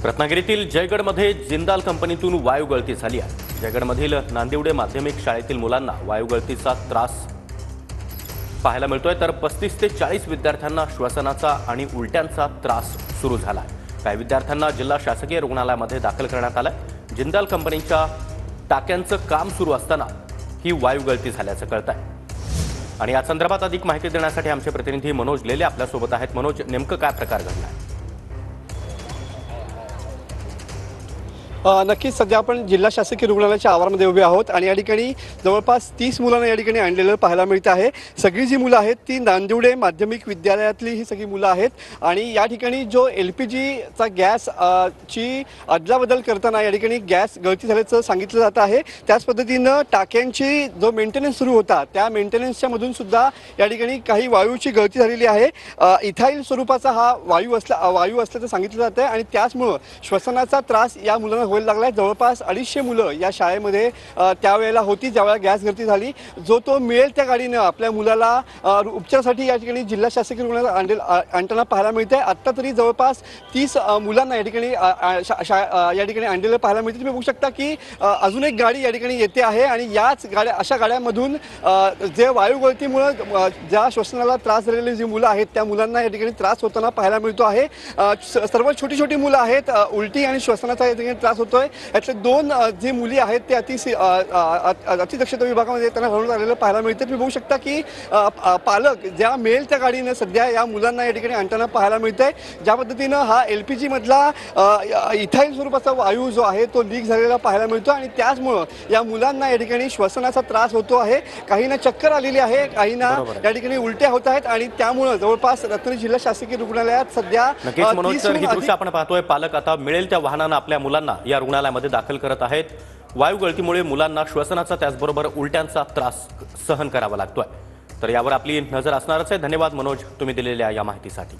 रत्नागिरीतील जयगडमध्ये जिंदाल कंपनीतून वायू गळती झाली आहे। जयगडमधील नांदिवडे माध्यमिक शाळेतील मुलांना वायू गळतीचा त्रास पाहायला मिळतोय, तर 35 ते 40 विद्यार्थ्यांना श्वसनाचा आणि उलट्यांचा त्रास सुरू झाला आहे। काही विद्यार्थ्यांना जिल्हा शासकीय रुग्णालयामध्ये दाखल करण्यात आलं। जिंदाल कंपनीच्या टाक्यांचं काम सुरू असताना ही वायू गळती झाल्याचं कळत आहे। आणि या संदर्भात अधिक माहिती देण्यासाठी आमचे प्रतिनिधी मनोज लेले आपल्यासोबत आहेत। मनोज, नेमकं काय प्रकार घडला आहे? नक्कीच सध्या आपण जिल्हा शासकीय रुग्णालयाच्या आवारामध्ये उभे आहोत आणि या ठिकाणी जवळपास 30 मुलांना या ठिकाणी आणलेलं पाहायला मिळत आहे। सगळी जी मुलं आहेत ती नांदिवडे माध्यमिक विद्यालयातली ही सगळी मुलं आहेत आणि या ठिकाणी जो LPGचा गॅस ची अदलाबदल करताना या ठिकाणी गॅस गळती झाल्याचं सांगितलं जात आहे। त्याच पद्धतीनं टाक्यांची जो मेंटेनन्स सुरू होता त्या मेंटेनन्सच्या मधून सुद्धा या ठिकाणी काही वायूची गळती झालेली आहे। इथाईल स्वरूपाचा हा वायू असल्याचं सांगितलं जात आहे आणि त्याचमुळं श्वसनाचा त्रास या मुलांना व्हायला लागलाय। जवळपास 250 मुलं या शाळेमध्ये त्यावेळेला होती ज्यावेळेला गॅस गळती झाली। जो तो मिळेल त्या गाडीनं आपल्या मुलाला उपचारासाठी या ठिकाणी जिल्हा शासकीय रुग्णालयात आणताना पाहायला मिळते। आता तरी जवळपास 30 मुलांना या ठिकाणी आणलेलं पाहायला मिळते। तुम्ही बघू शकता की अजून एक गाडी या ठिकाणी येते आहे आणि याच गाड्या अशा गाड्यांमधून जे वायू गळतीमुळे ज्या श्वसनाला त्रास झालेली जी मुलं आहेत त्या मुलांना या ठिकाणी त्रास होताना पाहायला मिळतो आहे। सर्व छोटी छोटी मुलं आहेत, उलटी आणि श्वसनाचा या ठिकाणी त्रास होतोय। यातले 2 जी मुली आहेत ते अतिदक्षता विभागामध्ये त्यांना हलवण्यात आलेलं पाहायला मिळते। तुम्ही बघू शकता की पालक ज्या मिळेल त्या गाडीनं सध्या या मुलांना या ठिकाणी आणताना पाहायला मिळतंय। ज्या पद्धतीनं हा LPG मधला इथाईल स्वरूपाचा वायू जो आहे तो लीक झालेला पाहायला मिळतो आणि त्याचमुळं या मुलांना या ठिकाणी श्वसनाचा त्रास होतो आहे। काहींना चक्कर आलेली आहे, काहींना या ठिकाणी उलट्या होत आहेत आणि त्यामुळं जवळपास रत्नागिरी जिल्हा शासकीय रुग्णालयात सध्या नक्कीच मनोज, तर ही दृश्य आपण पाहतोय। पालक आता मिळेल त्या वाहनानं आपल्या मुलांना या रुग्णालयामध्ये दाखल करत आहेत। वायू गळतीमुळे मुलांना श्वसनाचा त्याचबरोबर उलट्यांचा त्रास सहन करावा लागतोय। तर यावर आपली नजर असणारच आहे। धन्यवाद मनोज, तुम्ही दिलेल्या या माहितीसाठी।